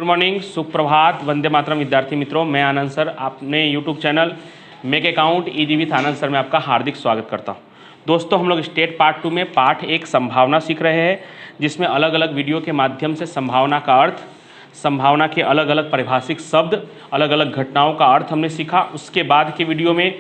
Good morning, सुप्रभात, वंदे मातरम विद्यार्थी मित्रों। मैं आनंद सर अपने YouTube channel make account easy with Anand sir में आपका हार्दिक स्वागत करता हूं। दोस्तों, हम लोग स्टेट पार्ट 2 में पार्ट 1 संभावना सीख रहे हैं, जिसमें अलग अलग वीडियो के माध्यम से संभावना का अर्थ, संभावना के अलग अलग परिभाषिक शब्द, अलग अलग घटनाओं का अर्थ हमने सीखा। उसके बाद के वीडियो में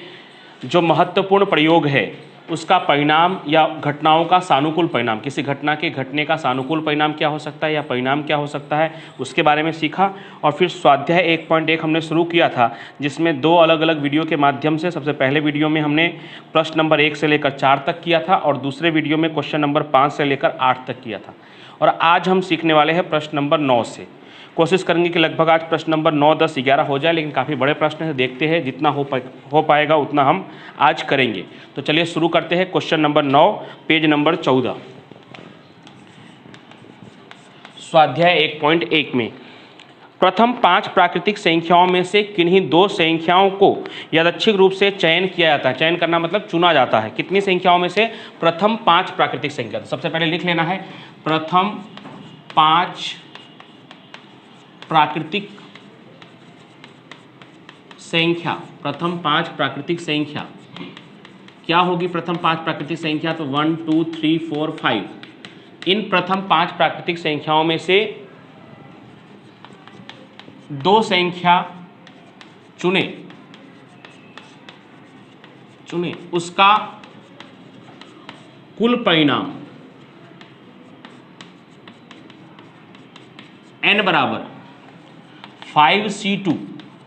जो महत्वपूर्ण प्रयोग है उसका परिणाम या घटनाओं का सानुकूल परिणाम, किसी घटना के घटने का सानुकूल परिणाम क्या हो सकता है या परिणाम क्या हो सकता है, उसके बारे में सीखा। और फिर स्वाध्याय 1.1 हमने शुरू किया था, जिसमें 2 अलग अलग वीडियो के माध्यम से, सबसे पहले वीडियो में हमने प्रश्न नंबर 1 से लेकर 4 तक किया था और दूसरे वीडियो में क्वेश्चन नंबर 5 से लेकर 8 तक किया था। और आज हम सीखने वाले हैं प्रश्न नंबर 9 से। कोशिश करेंगे कि लगभग आज प्रश्न नंबर 9, 10, 11 हो जाए, लेकिन काफ़ी बड़े प्रश्न हैं, देखते हैं जितना हो पाएगा उतना हम आज करेंगे। तो चलिए शुरू करते हैं। क्वेश्चन नंबर 9, पेज नंबर 14, स्वाध्याय 1.1 में प्रथम 5 प्राकृतिक संख्याओं में से किन्हीं 2 संख्याओं को यादृच्छिक रूप से चयन किया जाता है। चयन करना मतलब चुना जाता है। कितनी संख्याओं में से? प्रथम 5 प्राकृतिक संख्या। तो सबसे पहले लिख लेना है प्रथम 5 प्राकृतिक संख्या। प्रथम 5 प्राकृतिक संख्या क्या होगी? प्रथम 5 प्राकृतिक संख्या तो 1, 2, 3, 4, 5। इन प्रथम 5 प्राकृतिक संख्याओं में से 2 संख्या चुने, उसका कुल परिणाम n बराबर 5C2,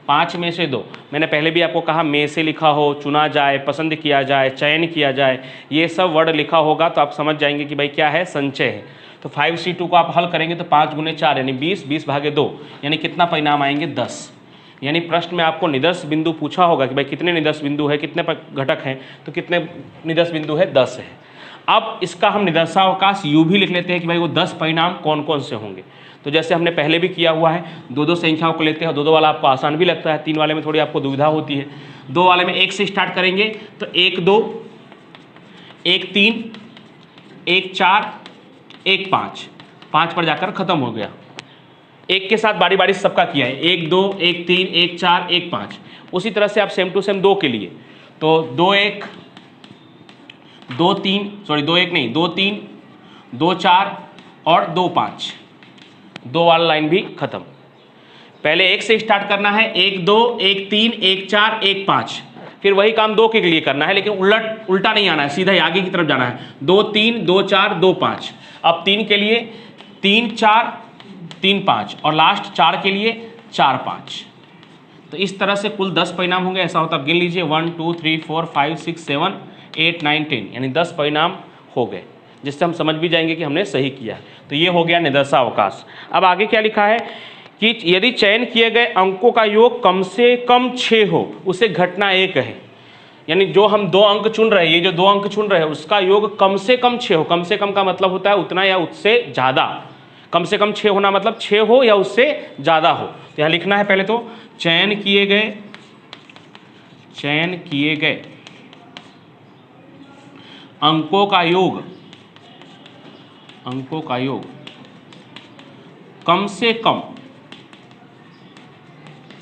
5 में से 2। मैंने पहले भी आपको कहा, में से लिखा हो, चुना जाए, पसंद किया जाए, चयन किया जाए, ये सब वर्ड लिखा होगा तो आप समझ जाएंगे कि भाई क्या है, संचय है। तो 5C2 को आप हल करेंगे तो 5 गुने 4 यानी 20, 20 भागे 2 यानी कितना परिणाम आएंगे? 10। यानी प्रश्न में आपको निदर्श बिंदु पूछा होगा कि भाई कितने निदर्श बिंदु है, कितने घटक हैं, तो कितने निदर्श बिंदु है? 10 है। अब इसका हम निदर्शावकाश यूँ भी लिख लेते हैं कि भाई वो 10 परिणाम कौन कौन से होंगे। तो जैसे हमने पहले भी किया हुआ है, 2-2 संख्याओं को लेते हैं। 2-2 वाला आपको आसान भी लगता है, 3 वाले में थोड़ी आपको दुविधा होती है। 2 वाले में 1 से स्टार्ट करेंगे तो 1, 2, 1, 3, 1, 4, 1, 5, 5 पर जाकर खत्म हो गया। 1 के साथ बारी बारी सबका किया है, 1, 2, 1, 3, 1, 4, 1, 5। उसी तरह से आप सेम टू सेम 2 के लिए तो 2, 1, 2, 3, सॉरी 2, 1 नहीं, 2, 3, 2, 4 और 2, 5। 2 वाला लाइन भी खत्म। पहले 1 से स्टार्ट करना है, 1, 2, 1, 3, 1, 4, 1, 5। फिर वही काम 2 के लिए करना है, लेकिन उल्टा नहीं आना है, सीधा ही आगे की तरफ जाना है। 2, 3, 2, 4, 2, 5। अब 3 के लिए 3, 4, 3, 5 और लास्ट 4 के लिए 4, 5। तो इस तरह से कुल 10 परिणाम होंगे। ऐसा होता है, गिन लीजिए 1, 2, 3, 4, 5, 6, 7, 8, 9, 10 यानी 10 परिणाम हो गए, जिससे हम समझ भी जाएंगे कि हमने सही किया है। तो ये हो गया निदर्शावकाश। अब आगे क्या लिखा है कि यदि चयन किए गए अंकों का योग कम से कम 6 हो, उसे घटना 1 है। यानी जो हम 2 अंक चुन रहे हैं, ये जो 2 अंक चुन रहे हैं, उसका योग कम से कम 6 हो। कम से कम का मतलब होता है उतना या उससे ज़्यादा। कम से कम 6 होना मतलब 6 हो या उससे ज़्यादा हो। तो यहाँ लिखना है पहले तो चयन किए गए अंकों का योग कम से कम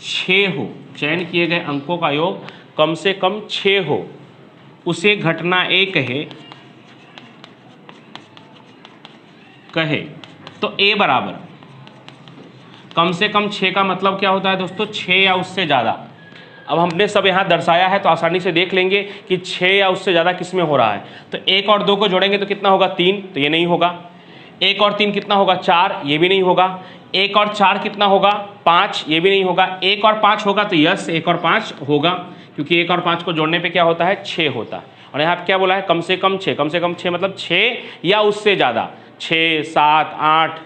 6 हो। चयन किए गए अंकों का योग कम से कम 6 हो, उसे घटना 1 कहे। तो A बराबर कम से कम 6 का मतलब क्या होता है दोस्तों? 6 या उससे ज़्यादा। अब हमने सब यहाँ दर्शाया है तो आसानी से देख लेंगे कि 6 या उससे ज़्यादा किस में हो रहा है। तो 1 और 2 को जोड़ेंगे तो कितना होगा? 3, तो ये नहीं होगा। 1 और 3 कितना होगा? 4, ये भी नहीं होगा। 1 और 4 कितना होगा? 5, ये भी नहीं होगा। 1 और 5 होगा तो यस 1 और 5 होगा, क्योंकि 1 और 5 को जोड़ने पे क्या होता है? 6 होता है। और यहाँ पे क्या बोला है? कम से कम 6। कम से कम 6 मतलब 6 या उससे ज़्यादा। 6, 7, 8,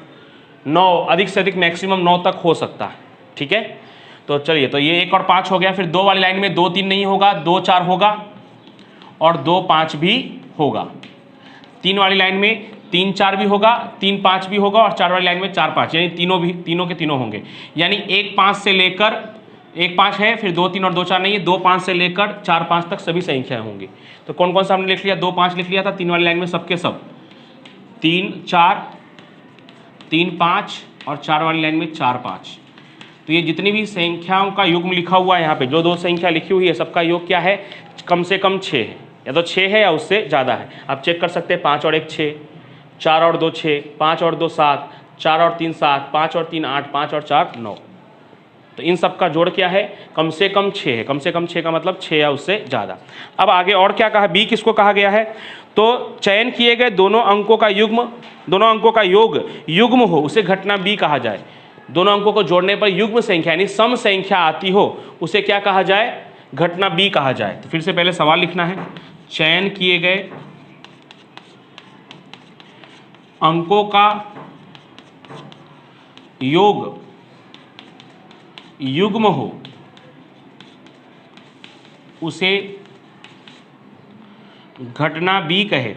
9, अधिक से अधिक मैक्सिमम 9 तक हो सकता है। ठीक है, तो चलिए, तो ये 1 और 5 हो गया। फिर 2 वाली लाइन में 2, 3 नहीं होगा, 2, 4 होगा और 2, 5 भी होगा। 3 वाली लाइन में 3, 4 भी होगा, 3, 5 भी होगा और 4 वाली लाइन में 4, 5 यानी तीनों के तीनों होंगे। यानी 1, 5 से लेकर 1, 5 है, फिर 2, 3 और 2, 4 नहीं है, 2, 5 से लेकर 4, 5 तक सभी संख्याएं होंगी। तो कौन कौन सा हमने लिख लिया? 2, 5 लिख लिया था 3 वाली लाइन में, सबके सब 3, 4, 3, 5 और 4 वाली लाइन में 4, 5। तो ये जितनी भी संख्याओं का युग्म लिखा हुआ है यहाँ पे, जो दो संख्या लिखी हुई है सबका योग क्या है, कम से कम 6 है, या तो 6 है या उससे ज़्यादा है। आप चेक कर सकते हैं 5 और 1 6, 4 और 2 6, 5 और 2 7, 4 और 3 7, 5 और 3 8, 5 और 4 9। तो इन सब का जोड़ क्या है, कम से कम 6 है। कम से कम 6 का मतलब 6 या उससे ज़्यादा। अब आगे और क्या कहा, बी किसको कहा गया है, तो चयन किए गए दोनों अंकों का युग्म, दोनों अंकों का योग युग्म हो उसे घटना बी कहा जाए। दोनों अंकों को जोड़ने पर युग्म संख्या यानी सम संख्या आती हो उसे क्या कहा जाए, घटना बी कहा जाए। तो फिर से पहले सवाल लिखना है, चयन किए गए अंकों का योग युग्म हो उसे घटना बी कहे।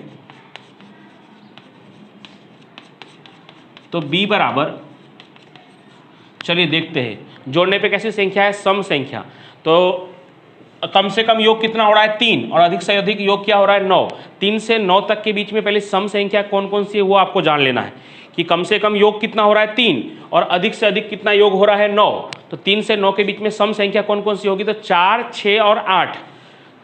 तो बी बराबर, चलिए देखते हैं जोड़ने पे कैसी संख्या है, सम संख्या। तो कम से कम योग कितना हो रहा है 3 और अधिक से अधिक योग क्या हो रहा है 9। 3 से 9 तक के बीच में पहले सम संख्या कौन कौन सी है वो आपको जान लेना है कि कम से कम योग कितना हो रहा है 3 और अधिक से अधिक कितना योग हो रहा है 9। तो 3 से 9 के बीच में सम संख्या कौन कौन सी होगी, तो 4 6 और 8,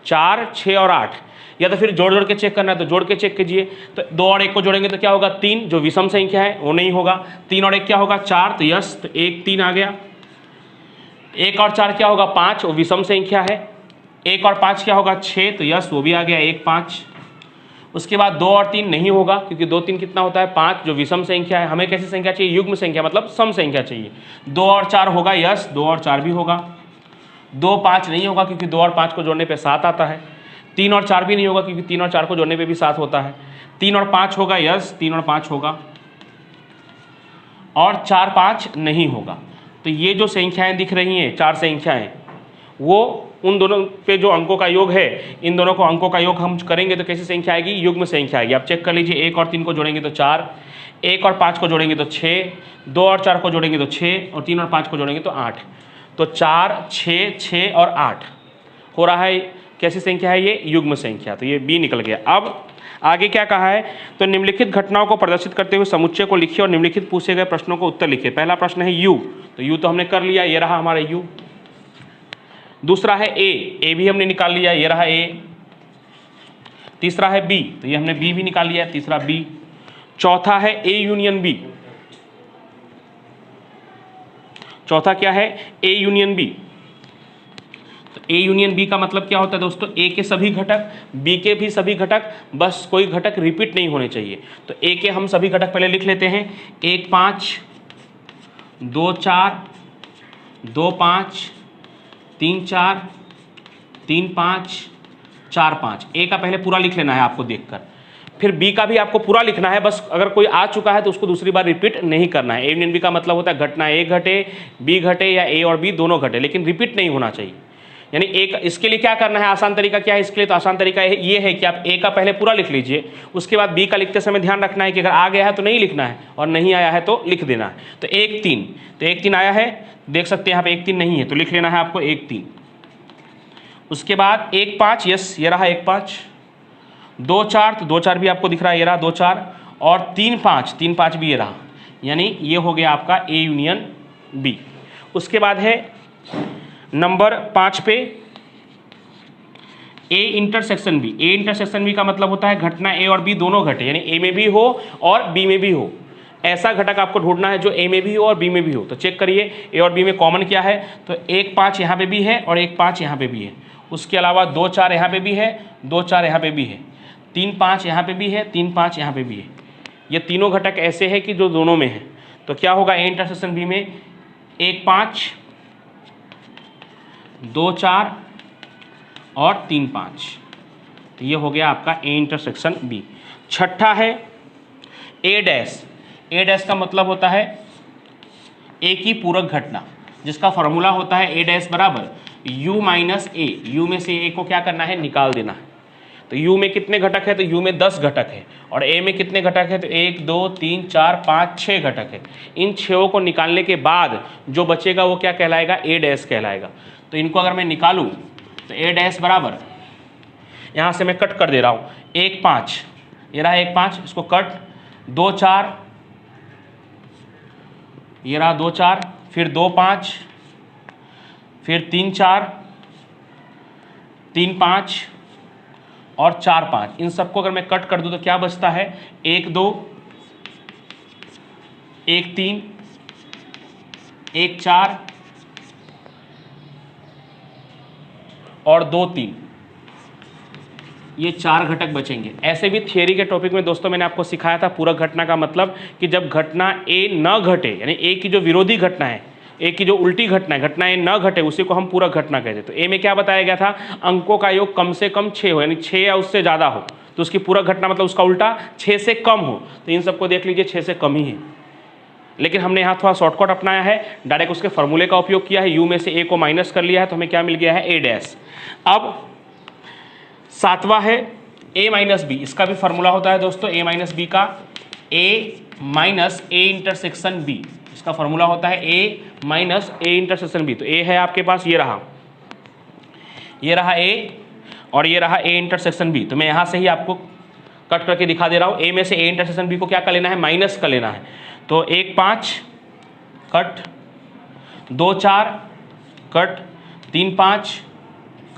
4 6 और 8। या तो फिर जोड़ जोड़ के चेक करना है तो जोड़ के चेक कीजिए। तो 2 और 1 को जोड़ेंगे तो क्या होगा 3, जो विषम संख्या है वो नहीं होगा। 3 और 1 क्या होगा 4, तो यस, तो 1 3 आ गया। 1 और 4 क्या होगा 5, वो विषम संख्या है। 1 और 5 क्या होगा 6, तो यस वो भी आ गया 1 5। उसके बाद 2 और 3 नहीं होगा क्योंकि 2 3 कितना होता है 5, जो विषम संख्या है। हमें कैसी संख्या चाहिए, युग्म संख्या मतलब सम संख्या चाहिए। 2 और 4 होगा, यस 2 और 4 भी होगा। 2 5 नहीं होगा क्योंकि 2 और 5 को जोड़ने पे 7 आता है। 3 और 4 भी नहीं होगा क्योंकि 3 और 4 को जोड़ने पे भी 7 होता है। 3 और 5 होगा, यस 3 और 5 होगा, और 4 5 नहीं होगा। तो ये जो संख्याएं दिख रही हैं 4 संख्याएं, वो उन दोनों पे जो अंकों का योग है, इन दोनों को अंकों का योग हम करेंगे तो कैसी संख्या आएगी, युग्म संख्या आएगी। आप चेक कर लीजिए, 1 और 3 को जोड़ेंगे तो 4, 1 और 5 को जोड़ेंगे तो 6, 2 और 4 को जोड़ेंगे तो 6, और 3 और 5 को जोड़ेंगे तो 8। तो 4 6 6 और 8 हो रहा है, कैसी संख्या है ये, युग्म संख्या। तो ये बी निकल गया। अब आगे क्या कहा है, तो निम्नलिखित घटनाओं को प्रदर्शित करते हुए समुच्चय को लिखिए और निम्नलिखित पूछे गए प्रश्नों को उत्तर लिखिए। पहला प्रश्न है यू, तो यू तो हमने कर लिया, ये रहा हमारा यू। दूसरा है ए भी हमने निकाल लिया, ये रहा ए। तीसरा है बी, तो ये हमने बी भी निकाल लिया, तीसरा बी। चौथा है ए यूनियन बी, चौथा क्या है, ए यूनियन बी। तो ए यूनियन बी का मतलब क्या होता है दोस्तों, ए के सभी घटक, बी के भी सभी घटक, बस कोई घटक रिपीट नहीं होने चाहिए। तो ए के हम सभी घटक पहले लिख लेते हैं, 1 5 2 4 2 5 3 4 3 5 4 5। ए का पहले पूरा लिख लेना है आपको देखकर, फिर बी का भी आपको पूरा लिखना है। बस अगर कोई आ चुका है तो उसको दूसरी बार रिपीट नहीं करना है। ए यूनियन बी का मतलब होता है घटना ए घटे, बी घटे, या ए और बी दोनों घटे, लेकिन रिपीट नहीं होना चाहिए। यानी एक, इसके लिए क्या करना है, आसान तरीका क्या है इसके लिए, तो आसान तरीका ये है कि आप ए का पहले पूरा लिख लीजिए, उसके बाद बी का लिखते समय ध्यान रखना है कि अगर आ गया है तो नहीं लिखना है और नहीं आया है तो लिख देना है। तो 1 3, तो 1 3 आया है, देख सकते हैं यहाँ पे 1 3 नहीं है तो लिख लेना है आपको 1 3। उसके बाद 1 5, यस ये रहा 1 5। 2 4, तो 2 4 भी आपको दिख रहा है, ये रहा 2 4। और 3 5, 3 5 भी ये रहा, यानी ये हो गया आपका ए यूनियन बी। उसके बाद है नंबर 5 पे A intersection B. A intersection B का मतलब होता है घटना ए और बी दोनों घटे, यानी ए में भी हो और बी में भी हो। ऐसा घटक आपको ढूंढना है जो ए में भी हो और बी में भी हो। तो चेक करिए ए और बी में कॉमन क्या है, तो 1 5 यहाँ पे भी है और 1 5 यहाँ पे भी है। उसके अलावा 2 4 यहाँ पे भी है, 2 4 यहाँ पे भी है, 3 5 यहाँ पे भी है, 3 5 यहाँ पे भी है। ये तीनों घटक ऐसे हैं कि जो दोनों में है। तो क्या होगा ए इंटरसेक्शन बी में, 1 5 2 4 और 3 5। तो ये हो गया आपका ए इंटरसेक्शन बी। छठा है ए डैश। ए डैश का मतलब होता है ए की पूरक घटना, जिसका फॉर्मूला होता है ए डैश बराबर यू माइनस ए। यू में से ए को क्या करना है, निकाल देना है। तो यू में कितने घटक है, तो यू में 10 घटक है, और ए में कितने घटक है, तो 1 2 3 4 5 6 घटक है। इन 6 को निकालने के बाद जो बचेगा वो क्या कहलाएगा, ए डैश कहलाएगा। तो इनको अगर मैं निकालूं तो ए डैश बराबर, यहाँ से मैं कट कर दे रहा हूँ, 1 5 ये रहा 1 5, इसको कट, 2 4 ये रहा 2 4, फिर 2 5 फिर 3 4, 3 5 और 4 5, इन सबको अगर मैं कट कर दूं तो क्या बचता है, 1 2, 1 3, 1 4 और 2 3, ये 4 घटक बचेंगे। ऐसे भी थियरी के टॉपिक में दोस्तों मैंने आपको सिखाया था पूरक घटना का मतलब कि जब घटना ए न घटे, यानी ए की जो विरोधी घटना है, ए की जो उल्टी घटना है, घटना ए न घटे, उसी को हम पूरक घटना कहते हैं। तो ए में क्या बताया गया था, अंकों का योग कम से कम 6 हो, यानी 6 या उससे ज़्यादा हो, तो उसकी पूरक घटना मतलब उसका उल्टा 6 से कम हो। तो इन सबको देख लीजिए 6 से कम ही है, लेकिन हमने यहाँ थोड़ा शॉर्टकट अपनाया है, डायरेक्ट उसके फॉर्मूले का उपयोग किया है, यू में से ए को माइनस कर लिया है, तो हमें क्या मिल गया है, ए डैश। अब 7वां है a माइनस बी, इसका भी फॉर्मूला होता है दोस्तों a माइनस बी का, a minus A intersection b, इसका फॉर्मूला होता है a minus A intersection b। तो a है आपके पास, ये रहा a और ये रहा a इंटरसेक्शन b। तो मैं यहाँ से ही आपको कट करके दिखा दे रहा हूँ, a में से a इंटरसेक्शन b को क्या कर लेना है, माइनस कर लेना है। तो 1 5 कट, 2 4 कट, 3 5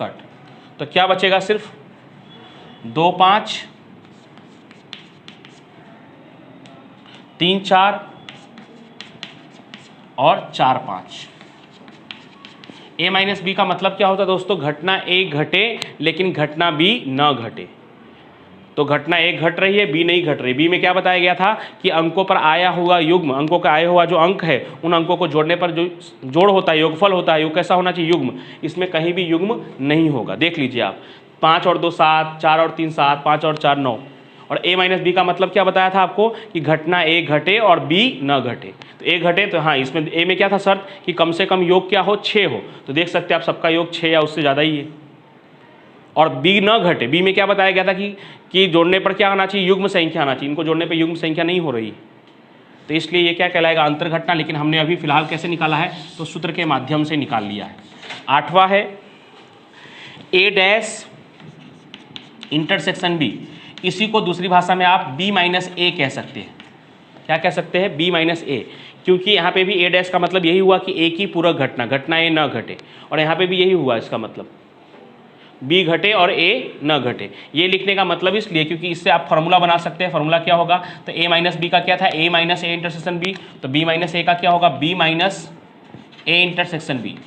कट, तो क्या बचेगा, सिर्फ 2 5, 3 4 और 4 5। a माइनस बी का मतलब क्या होता है दोस्तों, घटना ए घटे लेकिन घटना बी न घटे। तो घटना ए घट रही है, बी नहीं घट रही। बी में क्या बताया गया था कि अंकों पर आया हुआ युग्म, अंकों का आया हुआ जो अंक है, उन अंकों को जोड़ने पर जो जोड़ होता है, योगफल होता है, वो कैसा होना चाहिए, युग्म। इसमें कहीं भी युग्म नहीं होगा, देख लीजिए आप। 5 और 2 7, 4 और 3 7, 5 और 4 9। और a माइनस बी का मतलब क्या बताया था आपको कि घटना ए घटे और b न घटे। तो a घटे तो हाँ, इसमें a में क्या था शर्त कि कम से कम योग क्या हो, 6 हो। तो देख सकते हैं आप सबका योग 6 या उससे ज़्यादा ही है। और b न घटे, b में क्या बताया गया था कि जोड़ने पर क्या आना चाहिए, युग्म संख्या आना चाहिए। इनको जोड़ने पर युग्म संख्या नहीं हो रही, तो इसलिए ये क्या कहलाएगा, अंतर घटना। लेकिन हमने अभी फिलहाल कैसे निकाला है, तो सूत्र के माध्यम से निकाल लिया है। 8वां है a डैश इंटरसेक्शन b, इसी को दूसरी भाषा में आप b माइनस ए कह सकते हैं। क्या कह सकते हैं, b माइनस ए, क्योंकि यहाँ पे भी a डैश का मतलब यही हुआ कि a की पूरक घटना, घटना ए न घटे, और यहाँ पे भी यही हुआ, इसका मतलब b घटे और a न घटे। ये लिखने का मतलब इसलिए क्योंकि इससे आप फार्मूला बना सकते हैं। फार्मूला क्या होगा, तो a माइनस बी का क्या था, a minus A intersection b, तो b माइनस ए का क्या होगा, b minus A intersection b।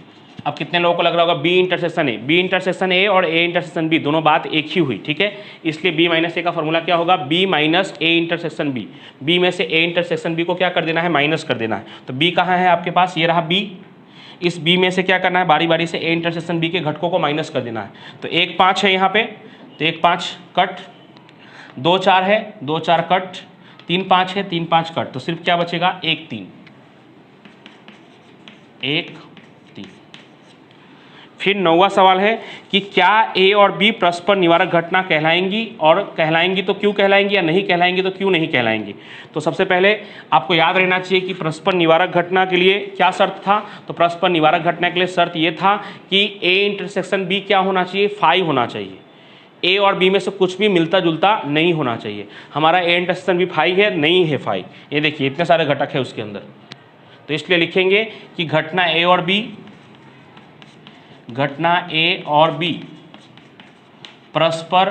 अब कितने लोगों को लग रहा होगा b intersection A, b intersection A और a इंटरसेक्शन b दोनों बात एक ही हुई, ठीक है। इसलिए b माइनस ए का फॉर्मूला क्या होगा, b minus A intersection b। b में से a इंटरसेक्शन b को क्या कर देना है, माइनस कर देना है। तो b कहाँ है आपके पास, ये रहा b। इस b में से क्या करना है, बारी बारी से a इंटरसेक्शन b के घटकों को माइनस कर देना है। तो 1 5 है यहाँ पे, तो 1 5 कट, 2 4 है, 2 4 कट, 3 5 है, 3 5 कट, तो सिर्फ क्या बचेगा, 1 3, 1 3। फिर 9वां सवाल है कि क्या a और b परस्पर निवारक घटना कहलाएंगी, और कहलाएंगी तो क्यों कहलाएंगी, या नहीं कहलाएंगी तो क्यों नहीं कहलाएंगी। तो सबसे पहले आपको याद रहना चाहिए कि परस्पर निवारक घटना के लिए क्या शर्त था। तो परस्पर निवारक घटना के लिए शर्त ये था कि a इंटरसेक्शन b क्या होना चाहिए, फाई होना चाहिए। a और b में से कुछ भी मिलता जुलता नहीं होना चाहिए। हमारा a इंटरसेक्शन b फाई है, नहीं है फाई, ये देखिए इतने सारे घटक है उसके अंदर। तो इसलिए लिखेंगे कि घटना a और b, घटना a और b परस्पर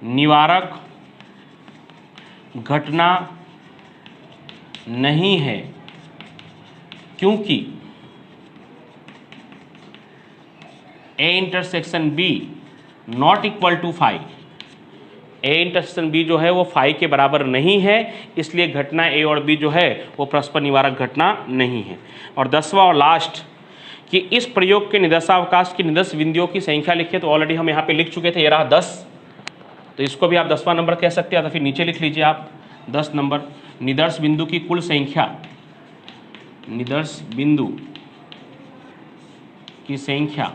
निवारक घटना नहीं है, क्योंकि a intersection b not equal to phi, a intersection b जो है वो फाई के बराबर नहीं है, इसलिए घटना a और b जो है वो परस्पर निवारक घटना नहीं है। और 10वां और लास्ट कि इस प्रयोग के निदर्शावकाश की निदर्श बिंदुओं की संख्या लिखिए। तो ऑलरेडी हम यहाँ पे लिख चुके थे, ये रहा 10, तो इसको भी आप 10वां नंबर कह सकते हैं, तो फिर नीचे लिख लीजिए आप 10 नंबर। निदर्श बिंदु की कुल संख्या, निदर्श बिंदु की संख्या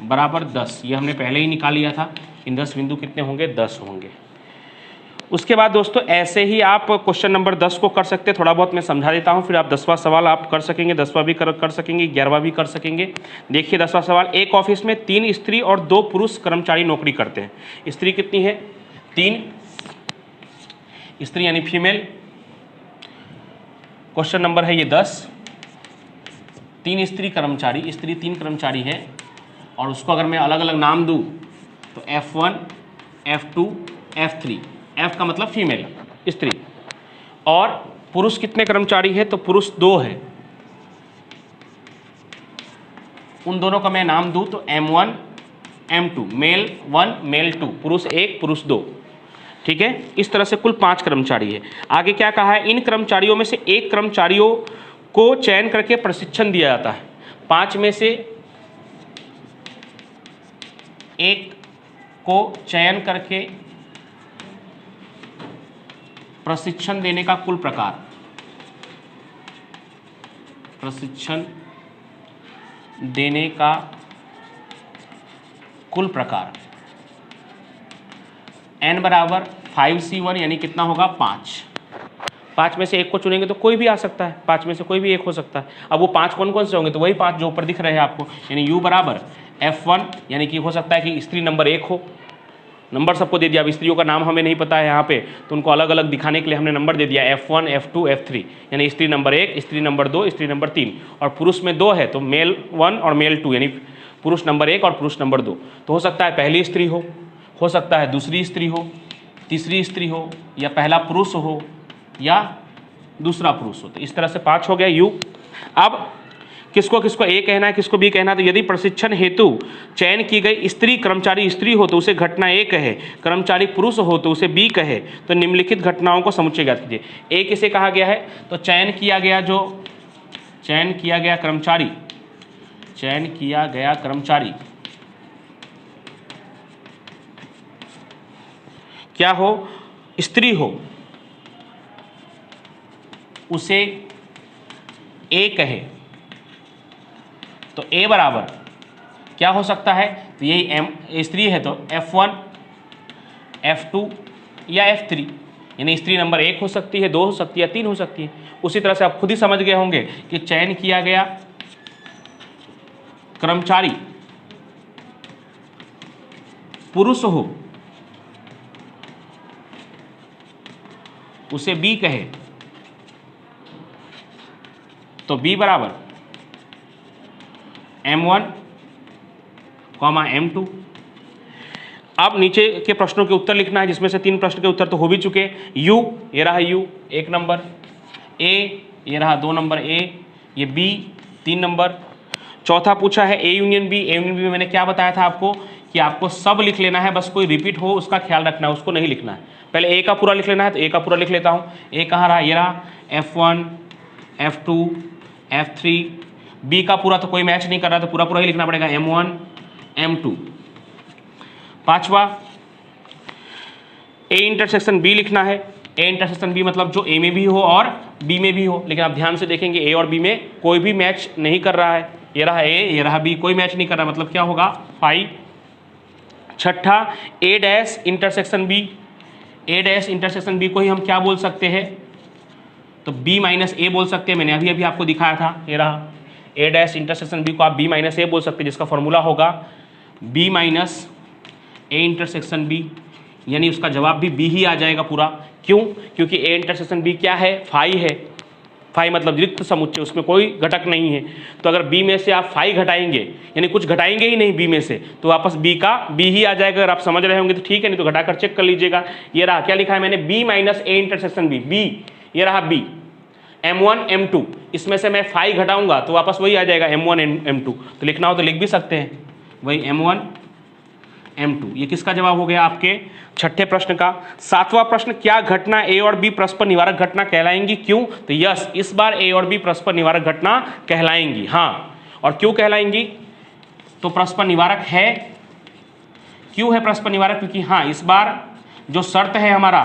बराबर 10, ये हमने पहले ही निकाल लिया था। निदर्श बिंदु कितने होंगे, 10 होंगे। उसके बाद दोस्तों ऐसे ही आप क्वेश्चन नंबर 10 को कर सकते हैं, थोड़ा बहुत मैं समझा देता हूं, फिर आप 10वां सवाल आप कर सकेंगे, 10वां भी कर सकेंगे, 11वां भी कर सकेंगे। देखिए 10वां सवाल, एक ऑफिस में 3 स्त्री और 2 पुरुष कर्मचारी नौकरी करते हैं। स्त्री कितनी है, 3 स्त्री यानी फीमेल। क्वेश्चन नंबर है ये 10, 3 स्त्री कर्मचारी, स्त्री 3 कर्मचारी है और उसको अगर मैं अलग अलग नाम दूँ तो F1, F2, F3, F का मतलब फीमेल स्त्री, और पुरुष कितने कर्मचारी है तो पुरुष 2 है, उन दोनों का मैं नाम दूँ तो M1, M2, मेल 1 मेल 2, पुरुष 1 पुरुष 2, ठीक है। इस तरह से कुल 5 कर्मचारी है। आगे क्या कहा है, इन कर्मचारियों में से एक कर्मचारियों को चयन करके प्रशिक्षण दिया जाता है। 5 में से एक को चयन करके प्रशिक्षण देने का कुल प्रकार, प्रशिक्षण देने का कुल प्रकार n बराबर 5C1 यानी कितना होगा 5। 5 में से एक को चुनेंगे तो कोई भी आ सकता है, 5 में से कोई भी एक हो सकता है। अब वो 5 कौन कौन से होंगे तो वही 5 जो ऊपर दिख रहे हैं आपको, यानी u बराबर F1 यानी कि हो सकता है कि स्त्री नंबर 1 हो, नंबर सबको दे दिया। अब स्त्रियों का नाम हमें नहीं पता है यहाँ पे तो उनको अलग अलग दिखाने के लिए हमने नंबर दे दिया F1, F2, F3, यानी स्त्री नंबर 1, स्त्री नंबर 2, स्त्री नंबर 3, और पुरुष में 2 है तो मेल 1 और मेल 2 यानी पुरुष नंबर 1 और पुरुष नंबर 2। तो हो सकता है पहली स्त्री हो सकता है दूसरी स्त्री हो, तीसरी स्त्री हो, या पहला पुरुष हो या दूसरा पुरुष हो। तो इस तरह से 5 हो गया यू। अब किसको किसको ए कहना है किसको बी कहना है, तो यदि प्रशिक्षण हेतु चयन की गई स्त्री कर्मचारी स्त्री हो तो उसे घटना ए कहे, कर्मचारी पुरुष हो तो उसे बी कहे। तो निम्नलिखित घटनाओं को समुच्चय ज्ञात कीजिए। ए किसे कहा गया है तो चयन किया गया कर्मचारी क्या हो, स्त्री हो, उसे ए कहे। तो ए बराबर क्या हो सकता है, तो यही स्त्री है तो F1, F2 या F3, यानी स्त्री नंबर 1 हो सकती है, 2 हो सकती है, 3 हो सकती है। उसी तरह से आप खुद ही समझ गए होंगे कि चयन किया गया कर्मचारी पुरुष हो उसे बी कहे, तो बी बराबर M1, M2। अब नीचे के प्रश्नों के उत्तर लिखना है, जिसमें से 3 प्रश्न के उत्तर तो हो भी चुके। U, ये रहा U 1 नंबर, A ये रहा 2 नंबर A, ये B 3 नंबर। चौथा पूछा है A union B। A union B में मैंने क्या बताया था आपको कि आपको सब लिख लेना है, बस कोई रिपीट हो उसका ख्याल रखना है, उसको नहीं लिखना है। पहले A का पूरा लिख लेना है, तो A का पूरा लिख लेता हूँ। A कहाँ रहा, ये रहा F1, F2, F3। B का पूरा तो कोई मैच नहीं कर रहा तो पूरा पूरा ही लिखना पड़ेगा, M1, M2। पांचवा A इंटरसेक्शन B लिखना है। A इंटरसेक्शन B मतलब जो A में भी हो और B में भी हो, लेकिन आप ध्यान से देखेंगे A और B में कोई भी मैच नहीं कर रहा है। ये रहा A, ये रहा B, कोई मैच नहीं कर रहा, मतलब क्या होगा 5। छठा A dash intersection B। A dash intersection B को ही हम क्या बोल सकते हैं, तो B माइनस A बोल सकते हैं। मैंने अभी अभी आपको दिखाया था, ये रहा A डैश इंटरसेक्शन B को आप B माइनस A बोल सकते हैं, जिसका फॉर्मूला होगा B minus A intersection B, यानी उसका जवाब भी B ही आ जाएगा पूरा। क्यों, क्योंकि A इंटरसेक्शन B क्या है, फाई है। फाई मतलब रिक्त समुच्चय, उसमें कोई घटक नहीं है। तो अगर B में से आप फाई घटाएंगे, यानी कुछ घटाएंगे ही नहीं B में से, तो वापस B का B ही आ जाएगा। अगर आप समझ रहे होंगे तो ठीक है, नहीं तो घटाकर चेक कर लीजिएगा। ये रहा, क्या लिखा है मैंने, B minus A intersection B, ये रहा B। M1, M2, इसमें से मैं फाई घटाऊंगा तो वापस वही आ जाएगा M1, M2। तो लिखना हो तो लिख भी सकते हैं, वही M1, M2। ये किसका जवाब हो गया आपके छठे प्रश्न का। सातवां प्रश्न, क्या घटना A और B परस्पर निवारक घटना कहलाएंगी, क्यों, तो यस, इस बार A और B परस्पर निवारक घटना कहलाएंगी। हाँ, और क्यों कहलाएंगी, तो परस्पर निवारक है। क्यों है परस्पर निवारक, क्योंकि हाँ इस बार जो शर्त है हमारा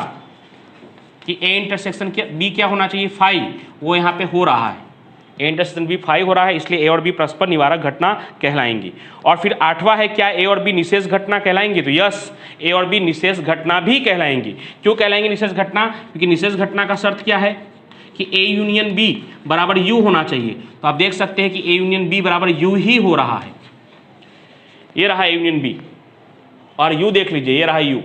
कि A इंटरसेक्शन B क्या होना चाहिए, फाई, वो यहाँ पे हो रहा है। A इंटरसेक्शन B फाई हो रहा है, इसलिए A और B परस्पर निवारक घटना कहलाएंगी। और फिर आठवां है, क्या A और B निशेष घटना कहलाएंगी, तो यस, A और B निशेष घटना भी कहलाएंगी। क्यों कहलाएंगी निशेष घटना, क्योंकि निशेष घटना का शर्त क्या है कि A यूनियन B बराबर U होना चाहिए। तो आप देख सकते हैं कि A यूनियन B बराबर U ही हो रहा है। ये रहा A यूनियन B और U देख लीजिए, ये रहा U।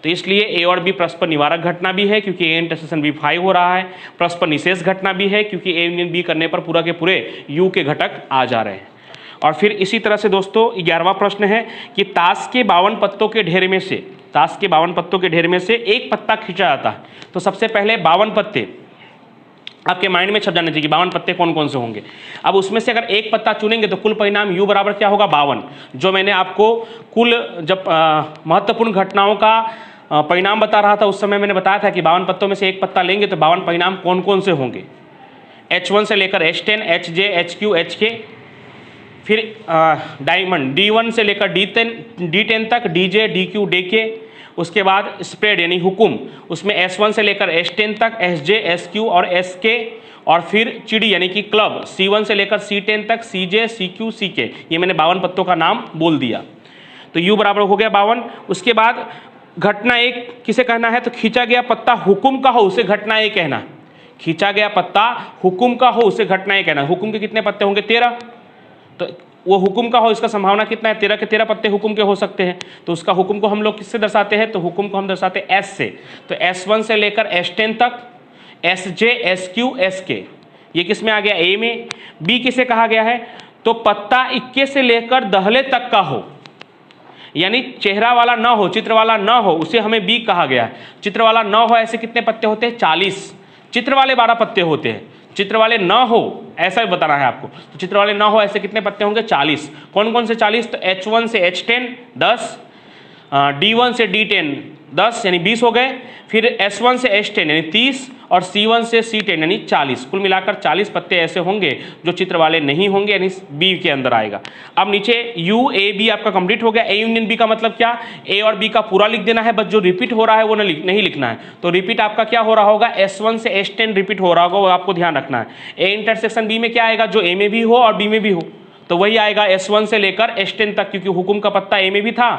तो इसलिए ए और बी परस्पर निवारक घटना भी है क्योंकि ए इंटरसेक्शन बी 5 हो रहा है, परस्पर निषेध घटना भी है क्योंकि ए यूनियन बी करने पर पूरा के पूरे यू के घटक आ जा रहे हैं। और फिर इसी तरह से दोस्तों 11वां प्रश्न है कि ताश के 52 पत्तों के ढेर में से, ताश के 52 पत्तों के ढेर में से एक पत्ता खींचा जाता है। तो सबसे पहले 52 पत्ते आपके माइंड में छप जाने चाहिए कि 52 पत्ते कौन कौन से होंगे। अब उसमें से अगर एक पत्ता चुनेंगे तो कुल परिणाम u बराबर क्या होगा 52। जो मैंने आपको कुल जब महत्वपूर्ण घटनाओं का परिणाम बता रहा था उस समय मैंने बताया था कि 52 पत्तों में से एक पत्ता लेंगे तो 52 परिणाम कौन कौन से होंगे। H1 से लेकर H10, HJ, HQ, HK, फिर डायमंड D1 से लेकर D10 तक, DJ, DQ, DK, उसके बाद स्प्रेड यानी हुकुम, उसमें S1 से लेकर S10 तक, SJ, SQ और SK, और फिर चिड़ी यानी कि क्लब C1 से लेकर C10 तक, CJ, CQ, CK। ये मैंने 52 पत्तों का नाम बोल दिया। तो U बराबर हो गया 52। उसके बाद घटना एक किसे कहना है, तो खींचा गया पत्ता हुकुम का हो उसे घटना एक कहना है। खींचा गया पत्ता हुकुम का हो उसे घटना एक कहना है। हुकुम के कितने पत्ते होंगे 13, तो वो हुकुम का हो इसका संभावना कितना है 13 के 13 पत्ते हुकुम के हो सकते हैं। तो उसका हुकुम को हम लोग किससे दर्शाते हैं, तो हुकुम को हम दर्शाते हैं S से। तो S1 से लेकर S10 तक, SJ, SQ, SK, ये किस में आ गया A में। B किसे कहा गया है, तो पत्ता 21 से लेकर दहले तक का हो, यानी चेहरा वाला ना हो, चित्र वाला ना हो, उसे हमें B कहा गया है। चित्र वाला ना हो ऐसे कितने पत्ते होते हैं 40, चित्र वाले 12 पत्ते होते हैं। चित्र वाले ना हो ऐसा बताना है आपको, तो चित्र वाले ना हो ऐसे कितने पत्ते होंगे 40। कौन कौन से 40, तो H1 से H10 10, D1 से D10 10 यानी 20 हो गए, फिर S1 से S10 यानी 30 और C1 से C10 यानी 40। कुल मिलाकर 40 पत्ते ऐसे होंगे जो चित्र वाले नहीं होंगे, यानी B के अंदर आएगा। अब नीचे U A B आपका कंप्लीट हो गया। A यूनियन B का मतलब क्या, A और B का पूरा लिख देना है, बस जो रिपीट हो रहा है वो नहीं लिखना है। तो रिपीट आपका क्या हो रहा होगा, S1 से S10 रिपीट हो रहा होगा, वो आपको ध्यान रखना है। A इंटरसेक्शन B में क्या आएगा, जो A में भी हो और B में भी हो, तो वही आएगा S1 से लेकर S10 तक, क्योंकि हुकुम का पत्ता A में भी था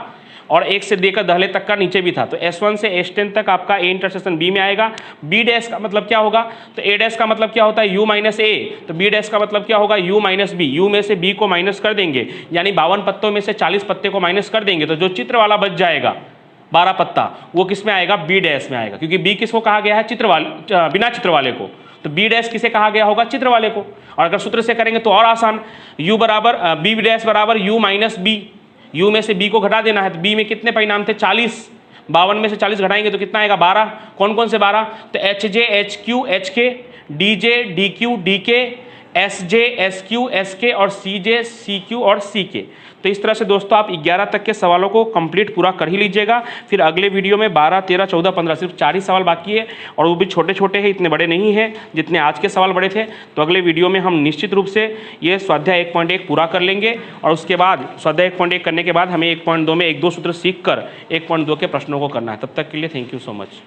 और एक से लेकर दहले तक का नीचे भी था। तो S1 से S10 तक आपका A इंटरसेक्शन B में आएगा। B डैश का मतलब क्या होगा, तो A डैश का मतलब क्या होता है U माइनस A, तो B डैश का मतलब क्या होगा U माइनस B। U में से B को माइनस कर देंगे, यानी 52 पत्तों में से 40 पत्ते को माइनस कर देंगे, तो जो चित्र वाला बच जाएगा 12 पत्ता वो किस में आएगा, B डैश में आएगा। क्योंकि B किसको कहा गया है, चित्र वाले, बिना चित्र वाले को। तो B डैश किसे कहा गया होगा, चित्र वाले को। और अगर सूत्र से करेंगे तो और आसान, U बराबर B डैश बराबर U माइनस B। U में से B को घटा देना है, तो B में कितने परिणाम थे 40, 52 में से 40 घटाएंगे तो कितना आएगा 12। कौन कौन से 12, तो HJ, HQ, HK, DJ, DQ, DK, SJ, SQ, SK और CJ, CQ और CK। तो इस तरह से दोस्तों आप 11 तक के सवालों को कंप्लीट पूरा कर ही लीजिएगा। फिर अगले वीडियो में 12, 13, 14, 15 सिर्फ 4 ही सवाल बाकी है, और वो भी छोटे छोटे हैं, इतने बड़े नहीं हैं जितने आज के सवाल बड़े थे। तो अगले वीडियो में हम निश्चित रूप से ये स्वाध्याय 1.1 पूरा कर लेंगे, और उसके बाद स्वाध्याय 1.1 करने के बाद हमें 1.2 में 1-2 सूत्र सीख कर 1.2 के प्रश्नों को करना है। तब तक के लिए थैंक यू सो मच।